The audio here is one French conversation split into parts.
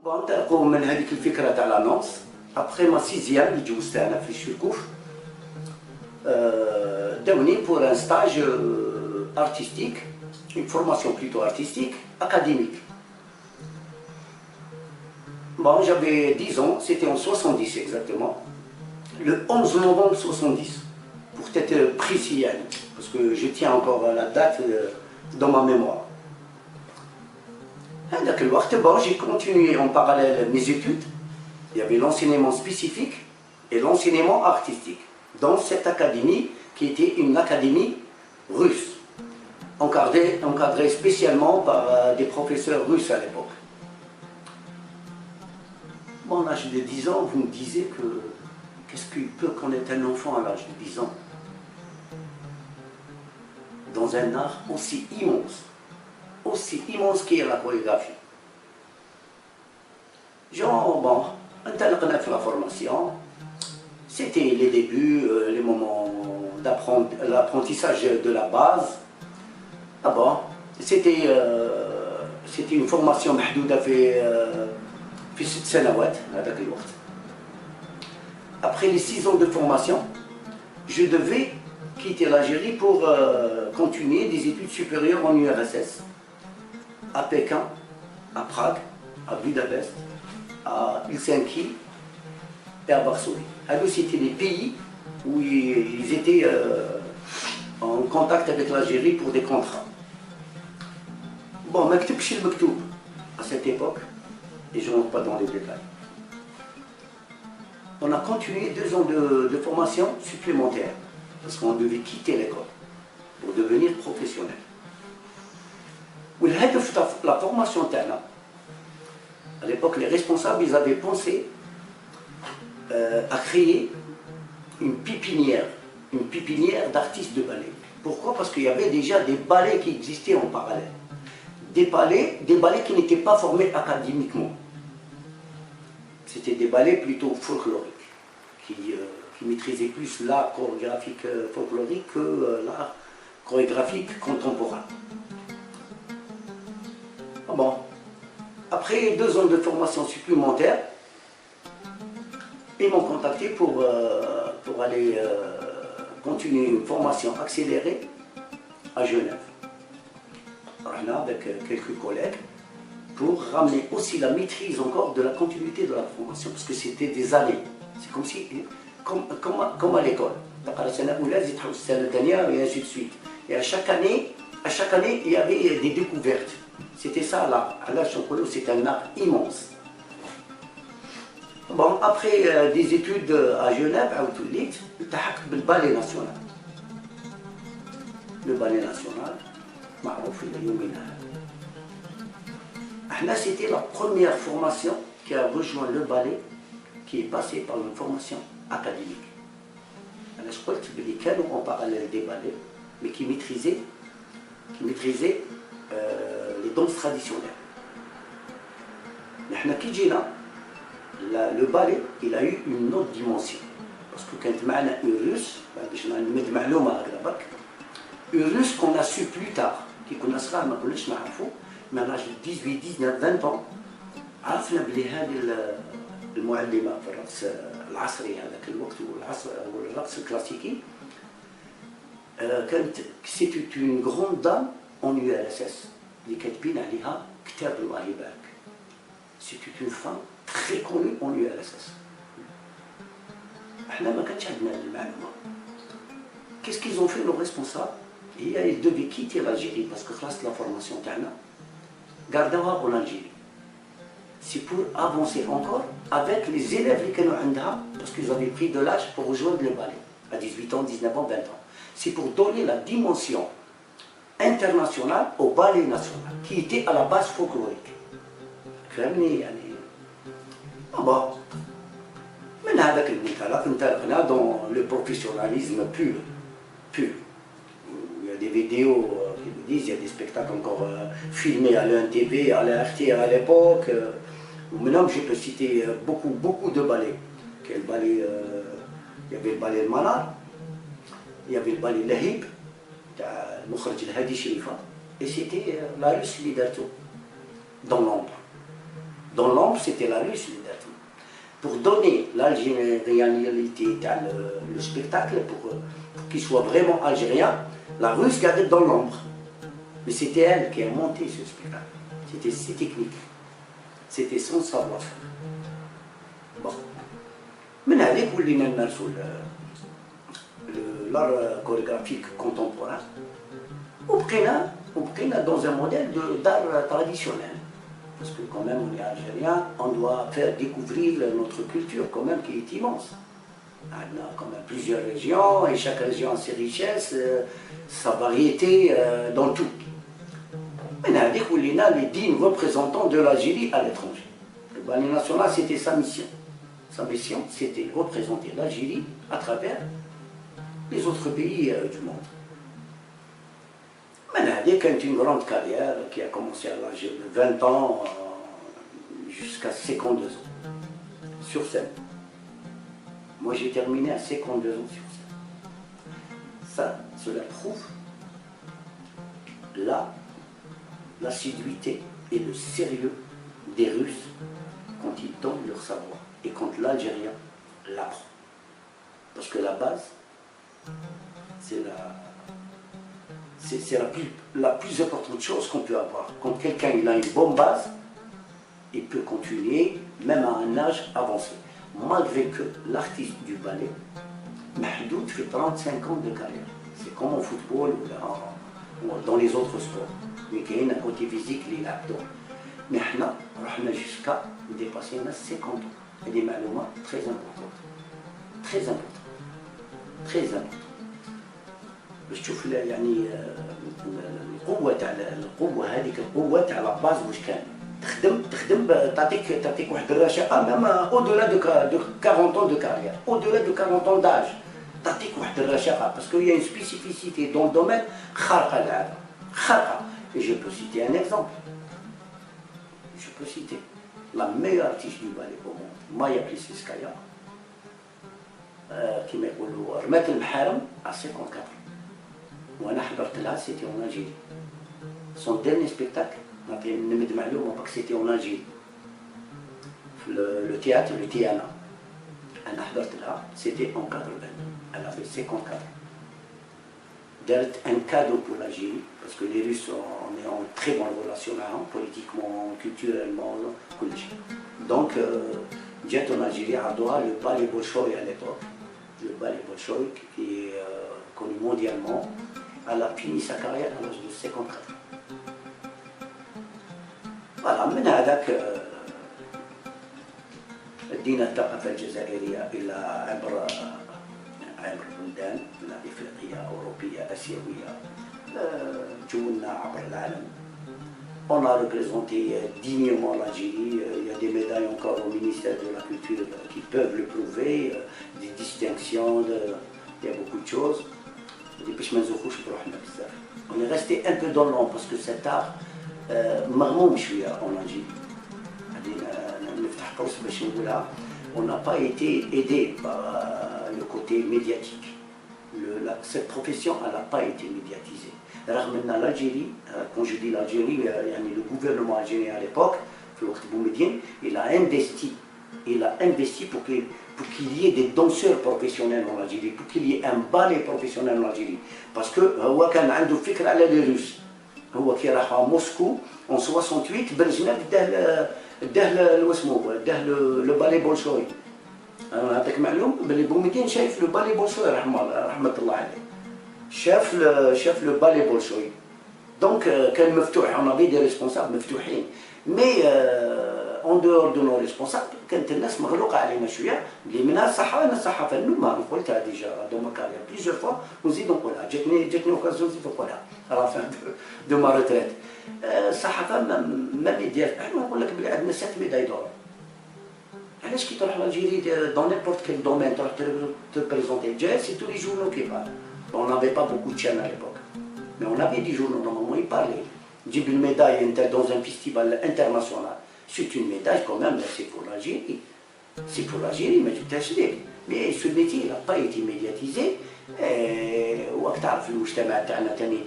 انطلقوا من هذيك الفكره تاع لانونس. ابخي ما سيزيام اللي جوزتها انا في الشركوف داوني بور ان ستاج artistique, une formation plutôt artistique, académique. Bon, j'avais 10 ans, c'était en 70 exactement, le 11 novembre 70, pour être précis, parce que je tiens encore la date dans ma mémoire. Bon, j'ai continué en parallèle mes études. Il y avait l'enseignement spécifique et l'enseignement artistique dans cette académie qui était une académie russe, encadrée spécialement par des professeurs russes à l'époque. Bon, à l'âge de 10 ans, vous me disiez que qu'est-ce qu'il peut connaître un enfant à l'âge de 10 ans dans un art aussi immense qu'est la chorégraphie. Genre, bon, انطلقنا في la formation, c'était les débuts, les moments l'apprentissage de la base. Ah bon, c'était une formation محدودة في 6 سنوات هذاك الوقت. Après les 6 ans de formation, je devais quitter l'Algérie pour continuer des études supérieures en URSS, à Pékin, à Prague, à Budapest, à Helsinki et à Varsovie. Alors c'était les pays où ils étaient en contact avec l'Algérie pour des contrats. Bon, ما كتبش المكتوب à cette époque, et je ne rentre pas dans les détails. On a continué 2 ans de formation supplémentaire, parce qu'on devait quitter l'école pour devenir professionnel. والهدف la formation تاعنا, à l'époque les responsables ils avaient pensé à créer une pépinière d'artistes de ballet. Pourquoi? Parce qu'il y avait déjà des ballets qui existaient en parallèle. Des ballets qui n'étaient pas formés académiquement. C'était des ballets plutôt folkloriques, qui maîtrisaient plus l'art chorégraphique folklorique que l'art chorégraphique contemporain. Bon, après 2 ans de formation supplémentaire, ils m'ont contacté pour aller continuer une formation accélérée à Genève. Là, avec quelques collègues, pour ramener aussi la maîtrise encore de la continuité de la formation, parce que c'était des années. C'est comme si, comme à l'école. Et ainsi de suite. Et à chaque année, il y avait des découvertes. C'était ça là. À l'âge de c'est un art immense. Bon, après des études à Genève, le ballet national. Le ballet national, c'était la première formation qui a rejoint le ballet, qui est passée par une formation académique. Je crois que les canons en parallèle des ballets, mais qui maîtrisaient les danses traditionnelles. Le ballet, il a eu une autre dimension. Parce que quand une russe, qu'on a su plus tard, qui connaissera, mais à l'âge de 18, 19, 20 ans, عرفنا بلي هذه المعلمة في الرقص العصري هذاك الوقت والرقص الكلاسيكي كانت c'était une grande dame en URSS اللي كاتبين عليها كتاب الله يبارك. C'était une femme très connue en URSS. احنا ما كانش عندنا المعلومة. Qu'est-ce qu'ils ont fait nos responsables? Et ils devaient quitter l'Algérie parce que خلاص la formation تاعنا gardera en Algérie. C'est pour avancer encore avec les élèves qui étaient عندها, parce qu'ils avaient pris de l'âge pour rejoindre le ballet à 18 ans, 19 ans, 20 ans. C'est pour donner la dimension internationale au ballet national qui était à la base folklorique. Bon, من هذاك المنطلق انطلقنا dans le professionnalisme pur. Il y a des vidéos qui nous disent, il y a des spectacles encore filmés à l'UNTV, à la RT à l'époque. Maintenant, je peux citer beaucoup de ballets. Il y avait le ballet de Manar, il y avait le ballet Lahib, المخرج الهادي شريفة, et c'était la Russe اللي دارته dans l'ombre. Dans l'ombre, c'était la Russe اللي دارته. Pour donner l'algérianité le spectacle, pour qu'il soit vraiment algérien, la Russe gardait dans l'ombre. Mais c'était elle qui a monté ce spectacle. C'était ses techniques. C'était son savoir-faire. Bon. من هذيك ولينا نمارسوا l'art chorégraphique contemporain. وبقينا dans un modèle d'art traditionnel. Parce que quand même on est algérien, on doit faire découvrir notre culture quand même qui est immense. On a quand même plusieurs régions et chaque région a ses richesses, sa variété dans tout. Mais هذيك ولينا les dignes représentants de l'Algérie à l'étranger. Le ballet national, c'était sa mission. Sa mission, c'était représenter l'Algérie à travers les autres pays du monde. Menadi a une grande carrière qui a commencé à l'âge de 20 ans jusqu'à 52 ans sur scène. Moi j'ai terminé à 52 ans sur scène. Ça, cela prouve l'assiduité et le sérieux des Russes quand ils donnent leur savoir et quand l'Algérien l'apprend. Parce que la base, c'est la plus importante chose qu'on peut avoir. Quand quelqu'un il a une bonne base, il peut continuer même à un âge avancé. Malgré que l'artiste du ballet, Mahdoud fait 35 ans de carrière. C'est comme au football ou dans les autres sports. Mais il y a un côté physique qui est là-dedans. Mais nous, jusqu'à dépasser 50 ans. Et des معلومات très importantes. Très importantes. Très importantes. باش تشوف يعني القوه هذيك القوه تاع لاباز واش كان تخدم تعطيك واحد الرشاقه ميم au-delà de 40 ans de carrière, au-delà de 40 ans d'âge, تعطيك واحد الرشاقه parce qu'il y a une spécificité dans le domaine خارقه للعاده خارقه. Et je peux citer un exemple. Je peux citer la meilleure artiste du ballet au monde, Maya Plisinskaya, qui m'a dit رمات المحارم à 54 ans. وانا حضرت لها سيتي اون الجيري. Son dernier spectacle, نمد معلومه باك سيتي اون الجيري في le théâtre le Tiana. انا حضرت لها سيتي اون 80. Elle avait 54 ans. دارت un cadeau pour l'Algérie parce que les Russes on est en très bonne relation politiquement, culturellement, كل شيء. Donc جات en Algérie عرضوها le ballet Bolchoï à l'époque. Le ballet Bolchoï qui est connu mondialement. Elle a fini sa carrière à l'âge de 54 ans. Voilà, من هذاك دينا الثقافة الجزائرية إلى عبر بلدان إفريقية أوروبية آسيوية جولنا عبر العالم. On a représenté dignement l'Algérie. Il y a des médailles encore au ministère de la Culture qui peuvent le prouver, des distinctions, il y a beaucoup de choses. On est resté un peu dans l'ombre parce que cet art مغموم شوية en Algérie. On n'a pas été aidé par le côté médiatique. Cette profession n'a pas été médiatisée. L'Algérie, quand je dis l'Algérie, le gouvernement algérien à l'époque, il a investi pour qu'il y ait des danseurs professionnels en Algérie, pour qu'il y ait un ballet professionnel en Algérie. Parce que هو كان عنده فكرة على les Russes. هو كي راح موسكو en 68 بلجنة داه le ballet Bolchoï. أنا نعطيك معلوم بلي بومدين شايف le ballet Bolchoï رحمة الله عليه. شاف le ballet Bolchoï. Donc كان مفتوح. On avait des responsables مفتوحين. Mais en dehors de nos responsables كانت الناس مغلوقة علينا شوية اللي منها الصحة. أنا الصحافة النوم قلتها ديجا دو ما كارير بليزيور فوا ونزيد نقولها. جاتني اوكازيون نزيد نقولها على فان دو ما روتريت. الصحافة ما ميديا. احنا نقول لك بلي عندنا 7 ميداي دور. علاش كي تروح لالجيري دون نيبورت كيل دومين تروح تبريزونتي جاي سي تو لي جورنو كي بار. On n'avait pas beaucoup de chaînes à l'époque. Mais on avait des journaux, normalement ils parlaient. J'ai une médaille dans un festival international. C'est une médaille quand même, c'est pour l'Algérie. C'est pour l'Algérie, mais tu t'as. Mais ce métier n'a pas été médiatisé. راك تعرف المجتمع تاعنا تاني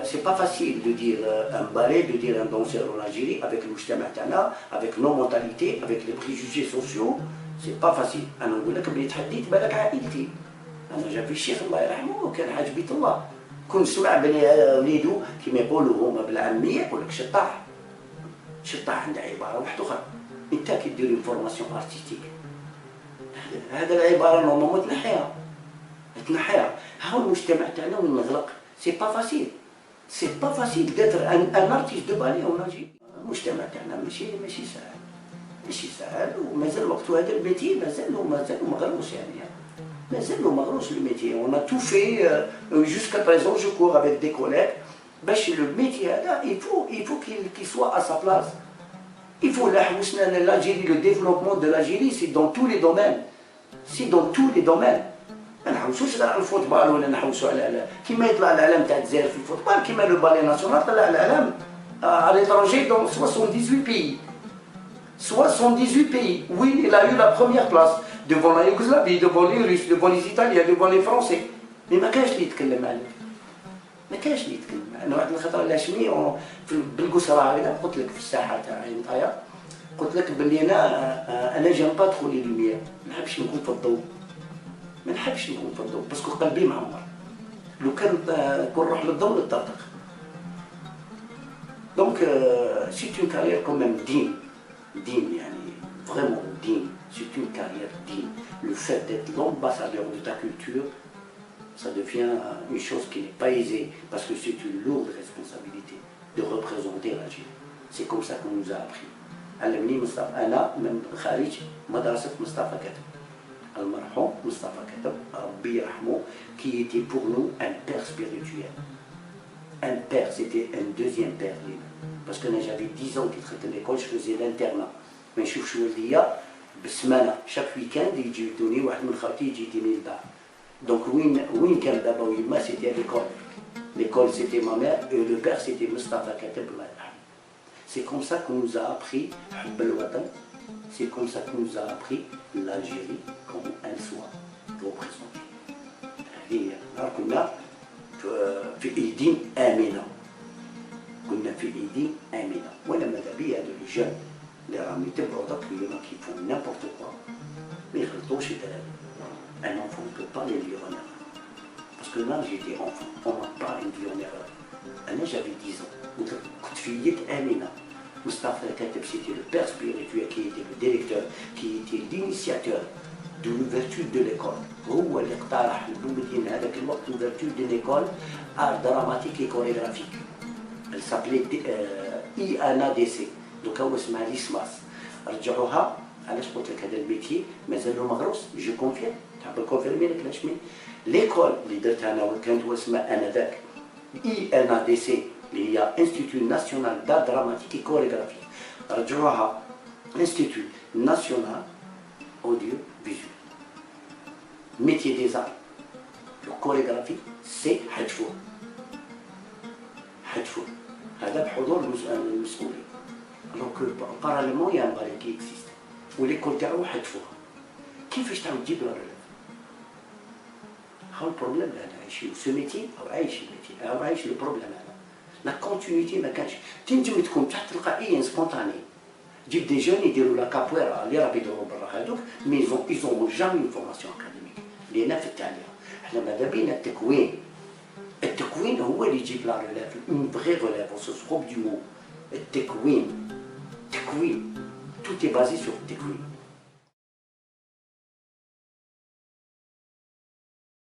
سي با فاسيل دو دير ان بالي دو دير ان دونسور اون الجيري افيك المجتمع تاعنا افيك نو مونتاليتي افيك لي بريجوجي سوسيو سي با فاسيل. انا نقول لك بلي تحديت بالك عائلتي. انا جا في الشيخ الله يرحمه كان حاج بيت الله كون سمع بني وليدو كيما يقولوا هما بالعاميه يقول لك شطاح. شطاح عنده عباره واحده اخرى. انت كي دير فورماسيون ارتستيك هذا العباره نورمالمون تنحيها. ها المجتمع تاعنا وين مغلق. سي با فاسيل. سي با فاسيل داتر ان ارتيست دو بالي ولا جي. المجتمع تاعنا ماشي سهل. ماشي سهل ومازال وقتو هذا الميتي مازال مغروس يعني. مازال مغروس الميتي. اون ا تو في جوسكا بريزون جو كور افيك دي كوليغ باش لو ميتي هذا il faut qu'il soit à sa place. Il faut l'Algérie, le développement de l'Algérie, c'est dans tous les domaines. C'est dans tous les domaines. ما نحوسوش على الفوتبال ولا نحوسوا على كيما يطلع العلم تاع الجزائر في الفوتبال كيما لو بالي ناسيونال طلع العلم à l'étranger dans 78 pays. 78 pays. Oui, il a eu la première place devant la Yougoslavie, devant les Russes, devant les Italiens, devant les Français. Mais ما كانش اللي يتكلم عليه. ما كانش اللي يتكلم. انا واحد الخطره لاشمي بالقسرة هكذا قلت لك في الساحه تاع عين طايا قلت لك بلي انا جيم با تخولي لوميير ما نحبش نكون في الضوء. ما نحبش نكون في الضوء باسكو قلبي معمر. لو كان نروح للضوء نطرطق. دونك سي اون كارير كوميم دين يعني فريمون دين. سي اون كارير دين. لو فات ديت لومباسادور دو تا كولتور ça devient une chose qui n'est pas aisée parce que c'est une lourde responsabilité de représenter l'Algérie. C'est comme ça qu'on nous a appris. علمني مصطفى أنا من خارج مدرسة مصطفى كتب. المرحوم مصطفى كتب ربي يرحمه qui était pour nous un père spirituel. Un père, c'était un deuxième père لينا. parce que j'avais 10 ans qu'il traitait l'école, je faisais l'internat. ما نشوفش والديا بالسمانة chaque week-end يجي يدوني واحد من خالتي يجي يديني للدار. Donc, oui, c'était à l'école. L'école, c'était ma mère et le père, c'était Mustafa Kateb. C'est comme ça qu'on nous a appris c'est comme ça qu'on nous a appris l'Algérie, comme elle soit représentée. كنا في ايدين آمنة. كنا في ايدين آمنة. وانا ماذا بيا هذو الرجال اللي راهم يتبعوا ذاك اللي كيفهم نيمبورت كوا ما يغلطوش الدراري. Un enfant ne peut pas les lire en erreur. Parce que là, j'étais enfant, on m'a pas induit en erreur. J'avais 10 ans. Coup de fillette Amina. Mustafa Kateb, c'était le père spirituel qui était le directeur, qui était l'initiateur de l'ouverture de l'école. هو اللي اقترح للمدينة هذاك الوقت l'ouverture de l'école art dramatique et chorégraphique. Elle s'appelait IANADC. Donc هو اسمها l'ISMAS. رجعوها علاش قلت لك هذا الميتي مازالو مغروس. جو كونفيرم. تحب نكونفيرمي لك علاش ليكول اللي درتها انا وكانت اسمها انذاك INADC اللي هي انستيتيو ناسيونال دا دراماتيك اي كوريغرافي رجعوها انستيتيو ناسيونال اوديو فيزيو. ميتي دي زار الكوريغرافي سي حتفوه هذا بحضور المسؤولين. دونك باراليلمون يا بالي كي اكزيست وليكول تاعو حتفوها. كيفاش تعاود تجيب لا ريليف؟ هاو البروبليم اللي انا عايشين سو ميتي او عايش الميتي او عايش لو بروبليم هذا. لا كونتينيتي ما كانش. تنجم تكون تحت تلقائيا سبونتاني. تجيب دي جون يديروا لا كابويرا اللي راهم يديروا برا هذوك مي ايزون جامي اون فورماسيون اكاديميك. لان في التعليم احنا ماذا بينا التكوين هو اللي يجيب لا ريليف. اون فغي ريليف او سوسكوب دو مو. التكوين توت اي بازي سور التكوين.